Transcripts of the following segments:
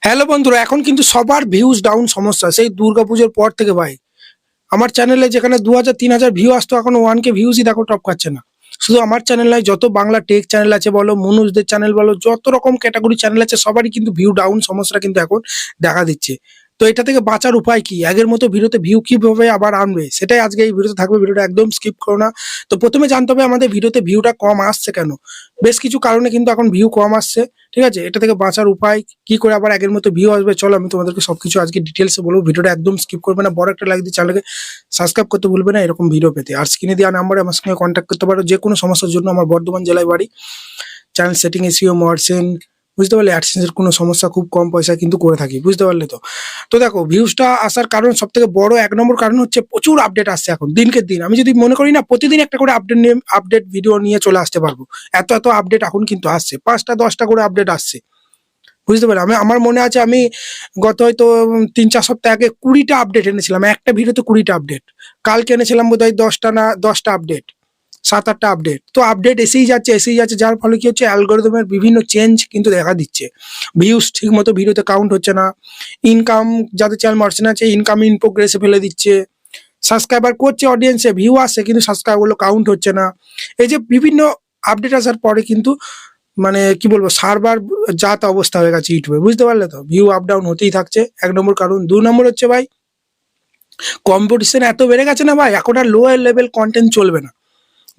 Hello বন্ধুরা, এখন কিন্তু সবার ভিউজ ডাউন সমস্যা সেই দুর্গাপুজোর পর থেকে ভাই। আমার চ্যানেলে যেখানে 2000 3000 ভিউ আসতো, এখন 1K ভিউজই দেখো টপ খাচ্ছে না। শুধু আমার চ্যানেল নয়, যত বাংলা টেক চ্যানেল আছে বলো, মনুষদের চ্যানেল বলো, যত রকম ক্যাটাগরি চ্যানেল আছে সবারই কিন্তু ভিউ ডাউন সমস্যা কিন্তু এখন দেখা দিচ্ছে। তো এটা থেকে বাঁচার উপায় কি? আগের মতো ভিডিওতে ভিউ কিভাবে আবার আনবে, সেটাই আজকে এই ভিডিওতে থাকবে। ভিডিওটা একদম স্কিপ করো না। তো প্রথমে জানতে হবে আমাদের ভিডিওতে ভিউটা কম আসছে কেন। বেশ কিছু কারণে কিন্তু এখন ভিউ কম আসছে। ঠিক আছে, এটা থেকে বাঁচার উপায় কি করে আবার আগের মতো ভিউ আসবে, চলো আমি তোমাদেরকে সবকিছু আজকে ডিটেলসে বলবো। ভিডিওটা একদম স্কিপ করবে না, বড় একটা লাইক দিয়ে চ্যানেলকে সাবস্ক্রাইব করতে ভুলবে না এরকম ভিডিও পেতে। আর স্ক্রিনে দেওয়া নাম্বারে আমার সঙ্গে কন্ট্যাক্ট করতে পারো যে কোনো সমস্যার জন্য। আমার বর্ধমান জেলায় বাড়ি। চ্যানেল সেটিং, এসইও, মার্চেন্ট, বুঝতে পারলে, অ্যাডসেন্সের কোনো সমস্যা খুব কম পয়সা কিন্তু করে থাকি, বুঝতে পারলে। তো তো দেখো, ভিউজটা আসার কারণ সব থেকে বড় 1 নম্বর কারণ হচ্ছে প্রচুর আপডেট আসছে এখন দিনকে দিন। আমি যদি মনে করি না প্রতিদিন একটা করে আপডেট ভিডিও নিয়ে চলে আসতে পারবো। এত এত আপডেট এখন কিন্তু আসছে, 5টা 10টা করে আপডেট আসছে, বুঝতে পারলে। আমার মনে আছে আমি গত হয়তো 3 4 সপ্তাহ আগে 20টা আপডেট এনেছিলাম, একটা ভিডিওতে 20টা আপডেট। কালকে এনেছিলাম বোধহয় 10টা আপডেট, 7 8টা আপডেট। তো আপডেট এসেই যাচ্ছে, যার ফলে কি হচ্ছে, অ্যালগোরিদমের বিভিন্ন চেঞ্জ কিন্তু দেখা দিচ্ছে। ভিউজ ঠিক মতো ভিডিওতে কাউন্ট হচ্ছে না। ইনকাম, যাদের চ্যানেল মার্চেন্ট আছে, ইনকাম ইন প্রোগ্রেসে ফেলে দিচ্ছে। সাবস্ক্রাইবার করছে, অডিয়েন্সে ভিউ আসছে, কিন্তু সাবস্ক্রাইবারগুলো কাউন্ট হচ্ছে না। এই যে বিভিন্ন আপডেট আসার পরে কিন্তু মানে কি বলবো, সার্ভার জাত অবস্থা হয়ে গেছে ইউটিউবে, বুঝতে পারলে। তো ভিউ আপ ডাউন হতেই থাকছে, 1 নম্বর কারণ। 2 নম্বর হচ্ছে ভাই, কম্পিটিশন এত বেড়ে গেছে না ভাই, এখন আর লোয়ার লেভেল কন্টেন্ট চলবে না,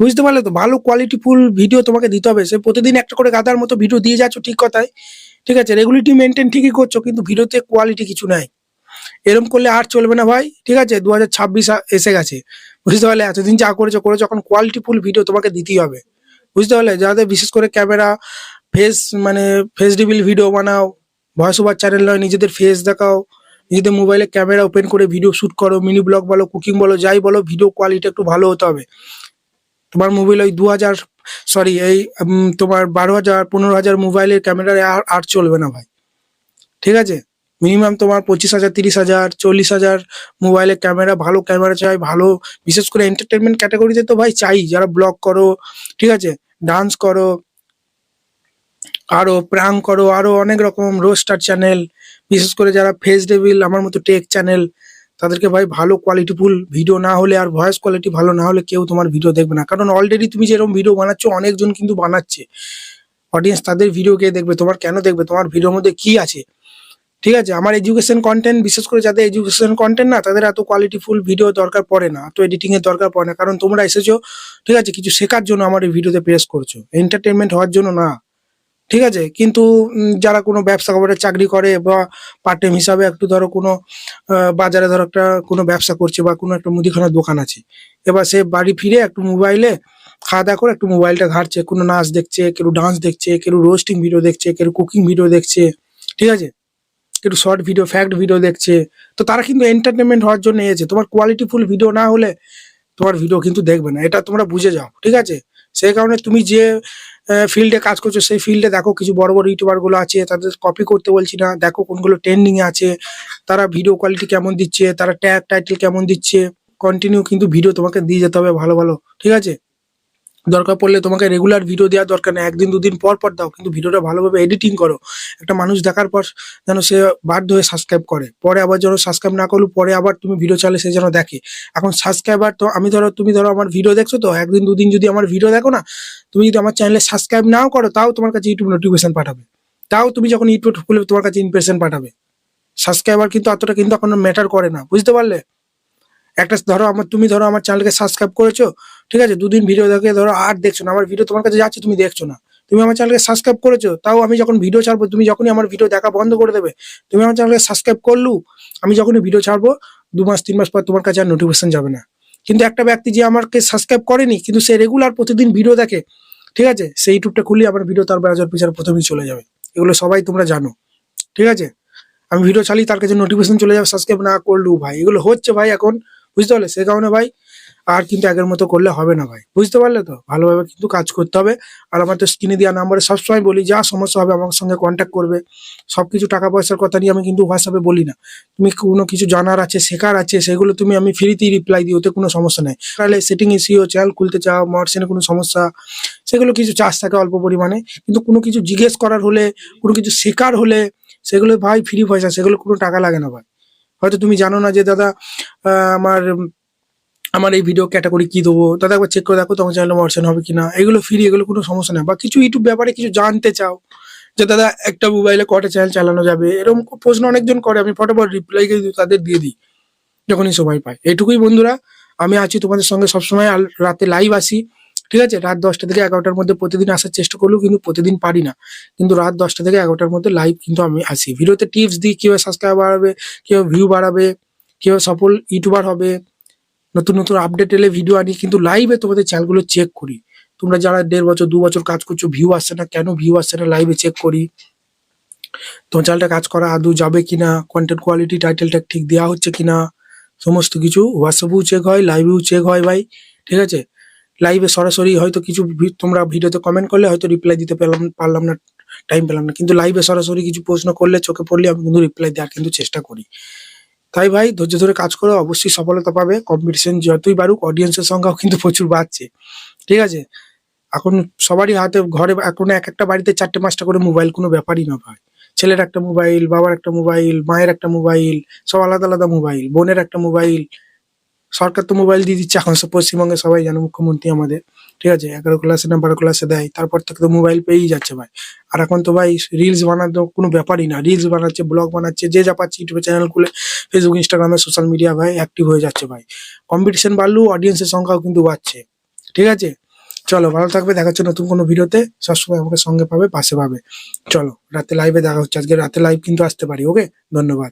বুঝতে পারলে। তো ভালো কোয়ালিটি ফুল ভিডিও তোমাকে দিতে হবে। সে প্রতিদিন একটা করে গাদার মতো ভিডিও দিয়ে যাচ্ছ, ঠিক কথাই, ঠিক আছে, রেগুলারিটি মেনটেন ঠিকই করছো, কিন্তু ভিডিওতে কোয়ালিটি কিছু নাই। এরকম করলে আর চলবে না ভাই, ঠিক আছে। 2026 এসে গেছে, বুঝতে পারলে। এতদিন যা করেছো করেছো, এখন কোয়ালিটি ফুল ভিডিও তোমাকে দিতেই হবে, বুঝতে পারলে। যাদের বিশেষ করে ক্যামেরা, ফেস, মানে ফেস রিভিল ভিডিও বানাও, ভয়েস ওভার চ্যানেল নয়, নিজেদের ফেস দেখাও, নিজেদের মোবাইলে ক্যামেরা ওপেন করে ভিডিও শুট করো, মিনি ব্লগ বলো, কুকিং বলো, যাই বলো, ভিডিও কোয়ালিটি একটু ভালো হতে হবে। তোমার মোবাইল ওই 2000, সরি, এই তোমার 12,000 15,000 মোবাইলের ক্যামেরায় আর চলবে না ভাই, ঠিক আছে। মিনিমাম তোমার 25,000 30,000 40,000 মোবাইলের ক্যামেরা, ভালো ক্যামেরা চাই, ভালো। বিশেষ করে এন্টারটেনমেন্ট ক্যাটাগরিতে তো ভাই চাই, যারা ব্লগ করো, ঠিক আছে, ডান্স করো, আরো প্রাং করো, আরো অনেক রকম রোস্টার চ্যানেল, বিশেষ করে যারা ফেস রিভিল, আমার মতো টেক চ্যানেল, তাদেরকে ভাই ভালো কোয়ালিটিফুল ভিডিও না হলে, আর ভয়েস কোয়ালিটি ভালো না হলে কেউ তোমার ভিডিও দেখবে না। কারণ অলরেডি তুমি যেরকম ভিডিও বানাচ্ছ, অনেকজন কিন্তু বানাচ্ছে, অডিয়েন্স তাদের ভিডিও কে দেখবে, তোমার কেন দেখবে, তোমার ভিডিওর মধ্যে কি আছে, ঠিক আছে। আমার এডুকেশন কন্টেন্ট, বিশেষ করে যাদের এডুকেশন কন্টেন্ট না, তাদের এত কোয়ালিটিফুল ভিডিও দরকার পড়ে না, এত এডিটিং এর দরকার পড়ে না, কারণ তোমরা এসেছো, ঠিক আছে, কিছু শেখার জন্য আমার এই ভিডিওতে প্রেস করছো, এন্টারটেনমেন্ট হওয়ার জন্য না, ঠিক আছে। কিন্তু যারা কোনো ব্যবসা করে, চাকরি করে, বা পার্ট টাইম হিসাবে একটু ধরো কোনো বাজারে ধরো একটা কোনো ব্যবসা করছে, বা কোনো একটা মুদিখানার দোকান আছে, এবার সে বাড়ি ফিরে একটু মোবাইলে খাওয়া দাওয়া করে একটু মোবাইলটা ঘাঁটছে, কোনো নাচ দেখছে, কেউ ডান্স দেখছে, কেউ রোস্টিং ভিডিও দেখছে, কেউ কুকিং ভিডিও দেখছে, ঠিক আছে, একটু শর্ট ভিডিও, ফ্যাক্ট ভিডিও দেখছে। তো তারা কিন্তু এন্টারটেনমেন্ট হওয়ার জন্য এসেছে, তোমার কোয়ালিটিফুল ভিডিও না হলে তোমার ভিডিও কিন্তু দেখবে না, এটা তোমরা বুঝে যাও, ঠিক আছে। সেই কারণে তুমি যে ফিল্ডে কাজ করছো, সেই ফিল্ডে দেখো কিছু বড় বড় ইউটিউবার গুলো আছে, তাদের কপি করতে বলছি না, দেখো কোনগুলো ট্রেন্ডিং এ আছে, তারা ভিডিও কোয়ালিটি কেমন দিচ্ছে, তারা ট্যাগ টাইটেল কেমন দিচ্ছে। কন্টিনিউ কিন্তু ভিডিও তোমাকে দিয়ে যেতে হবে ভালো ভালো, ঠিক আছে। দরকার পড়লে তোমাকে রেগুলার ভিডিও দেওয়ার দরকার নেই, 1 দিন 2 দিন পর পর দাও, কিন্তু ভিডিওটা ভালোভাবে এডিটিং করো। একটা মানুষ দেখার পর যেন সে বাধ্য হয়ে সাবস্ক্রাইব করে, পরে আবার যেন সাবস্ক্রাইব না করলো, পরে আবার তুমি ভিডিও চালে সে যেন দেখে। এখন সাবস্ক্রাইবার তো আমি ধরো, তুমি ধরো আমার ভিডিও দেখছো, তো 1 দিন 2 দিন যদি আমার ভিডিও দেখো না, তুমি যদি আমার চ্যানেলে সাবস্ক্রাইব নাও করো, তাও তোমার কাছে ইউটিউব নোটিফিকেশন পাঠাবে, তাও তুমি যখন ইউটিউব খুলে তোমার কাছে ইমপ্রেশন পাঠাবে। সাবস্ক্রাইবার কিন্তু অতটা কিন্তু এখন ম্যাটার করে না, বুঝতে পারলে। একটা ধরো আমার, তুমি ধরো আমার চ্যানেলকে সাবস্ক্রাইব করেছো, ঠিক আছে, 2 দিন ভিডিও দেখে ধরো আর দেখছো না, আমার ভিডিও তোমার কাছে যাচ্ছে, তুমি দেখছো না, তুমি আমার চ্যানেলকে সাবস্ক্রাইব করেছো, তাও আমি যখন ভিডিও ছাড়বো, তুমি যখনই আমার ভিডিও দেখা বন্ধ করে দেবে, তুমি আমার চ্যানেলকে সাবস্ক্রাইব করলু, আমি যখনই ভিডিও ছাড়বো 2 মাস 3 মাস পর তোমার কাছে আর নোটিফিকেশন যাবে না। কিন্তু একটা ব্যক্তি যে আমাকে সাবস্ক্রাইব করেনি, কিন্তু সে রেগুলার প্রতিদিন ভিডিও দেখে, ঠিক আছে, সেই ইউটিউবটা খুলে আমার ভিডিও তার ব্রাউজার পিছনে প্রথমেই চলে যাবে। এগুলো সবাই তোমরা জানো, ঠিক আছে। আমি ভিডিও চালিয়ে তার কাছে নোটিফিকেশন চলে যাবে, সাবস্ক্রাইব না করলেও ভাই, এগুলো হচ্ছে ভাই এখন, বুঝতে পারলে। সে কারণে ভাই আর কিন্তু আগের মতো করলে হবে না ভাই, বুঝতে পারলে। তো ভালোভাবে কিন্তু কাজ করতে হবে। আর আমার তো স্ক্রিনে দেওয়া নাম্বারে সবসময় বলি, যা সমস্যা হবে আমার সঙ্গে কন্ট্যাক্ট করবে। সবকিছু টাকা পয়সার কথা নিয়ে আমি কিন্তু হোয়াটসঅ্যাপে বলি না। তুমি কোনো কিছু জানার আছে, শেখার আছে, সেগুলো তুমি আমি ফ্রিতেই রিপ্লাই দিই, ওতে কোনো সমস্যা নেই। তাহলে সেটিং এসিও চ্যানেল খুলতে চাও, মর্সেনে কোনো সমস্যা, সেগুলো কিছু চার্জ থাকে অল্প পরিমাণে, কিন্তু কোনো কিছু জিজ্ঞেস করার হলে, কোনো কিছু শেখার হলে, সেগুলো ভাই ফ্রি পয়সা, সেগুলো কোনো টাকা লাগে না ভাই। হয়তো তুমি জানো না যে দাদা আমার আমার এই ভিডিও ক্যাটাগরি কি দেবো, দাদা একবার চেক করে দেখো তোমার চ্যানেলে মর্শন হবে কিনা, এগুলো ফ্রি, এগুলো কোনো সমস্যা নেই। বা কিছু ইউটিউব ব্যাপারে কিছু জানতে চাও যে দাদা একটা মোবাইলে কটা চ্যানেল চালানো যাবে, এরকম প্রশ্ন অনেকজন করে, আমি ফটাফট রিপ্লাই তাদের দিয়ে দিই যখনই সময় পাই। এইটুকুই বন্ধুরা, আমি আছি তোমাদের সঙ্গে সবসময়, রাতে লাইভ আসি, ঠিক আছে? রাত 10টা থেকে 11টার মধ্যে প্রতিদিন আসার চেষ্টা করলেও কিন্তু প্রতিদিন পারি না, কিন্তু রাত 10টা থেকে 11টার মধ্যে লাইভ কিন্তু আমি আসি। ভিডিওতে টিপস দিই কিভাবে সাবস্ক্রাইব বাড়াবে, কিভাবে ভিউ বাড়াবে, কিভাবে সফল ইউটিউবার হবে, নতুন নতুন আপডেট এলে ভিডিও আনি, কিন্তু লাইভে তোমাদের চ্যানেলগুলো চেক করি। তোমরা যারা 1.5 বছর 2 বছর কাজ করছো, ভিউ আসছে না কেন, ভিউ আসছে না, লাইভে চেক করি তোমার চ্যানেলটা কাজ করা আদৌ যাবে কিনা, কন্টেন্ট কোয়ালিটি টাইটেলটা ঠিক দেওয়া হচ্ছে কিনা, সমস্ত কিছু হোয়াটসঅ্যাপেও চেক হয়, লাইভেও চেক হয় ভাই, ঠিক আছে? লাইভে সরাসরি হয়তো কিছু তোমরা ভিডিওতে কমেন্ট করলে হয়তো রিপ্লাই দিতে পারলাম না, টাইম পেলাম না, কিন্তু লাইভে সরাসরি কিছু প্রশ্ন করলে, চোখে পড়লে আমি কিন্তু রিপ্লাই দেওয়ার কিন্তু চেষ্টা করি। তাই ভাই ধৈর্য ধরে কাজ করো, অবশ্যই সফলতা পাবে। কম্পিটিশন যতই বাড়ুক, অডিয়েন্সের সংখ্যাও কিন্তু প্রচুর বাড়ছে, ঠিক আছে? এখন সবারই হাতে ঘরে এখন এক একটা বাড়িতে 4টে 5টা করে মোবাইল, কোনো ব্যাপারই না ভাই। ছেলের একটা মোবাইল, বাবার একটা মোবাইল, মায়ের একটা মোবাইল, সব আলাদা আলাদা মোবাইল, বোনের একটা মোবাইল। সরকার তো মোবাইল দিয়ে দিচ্ছে এখন, সব পশ্চিমবঙ্গে সবাই জানে, মুখ্যমন্ত্রী আমাদের, ঠিক আছে? 11 ক্লাসে না 12 ক্লাসে দেয়, তারপর থেকে তো মোবাইল পেয়েই যাচ্ছে ভাই। আর এখন তো ভাই রিলস বানানো কোনো ব্যাপারই না, রিলস বানাচ্ছে, ব্লগ বানাচ্ছে, যে যা পাচ্ছে ইউটিউবে চ্যানেল খুলে ফেসবুক ইনস্টাগ্রামে সোশ্যাল মিডিয়া ভাই অ্যাক্টিভ হয়ে যাচ্ছে ভাই। কম্পিটিশন বাড়লেও অডিয়েন্সের সংখ্যাও কিন্তু বাড়ছে, ঠিক আছে? চলো ভালো থাকবে, দেখা হচ্ছে নতুন কোনো ভিডিওতে, সবসময় আমাকে সঙ্গে পাবে, পাশে পাবে। চলো রাতে লাইভে দেখা হচ্ছে, আজকে রাতে লাইভ কিন্তু আসতে পারি, ওকে? ধন্যবাদ।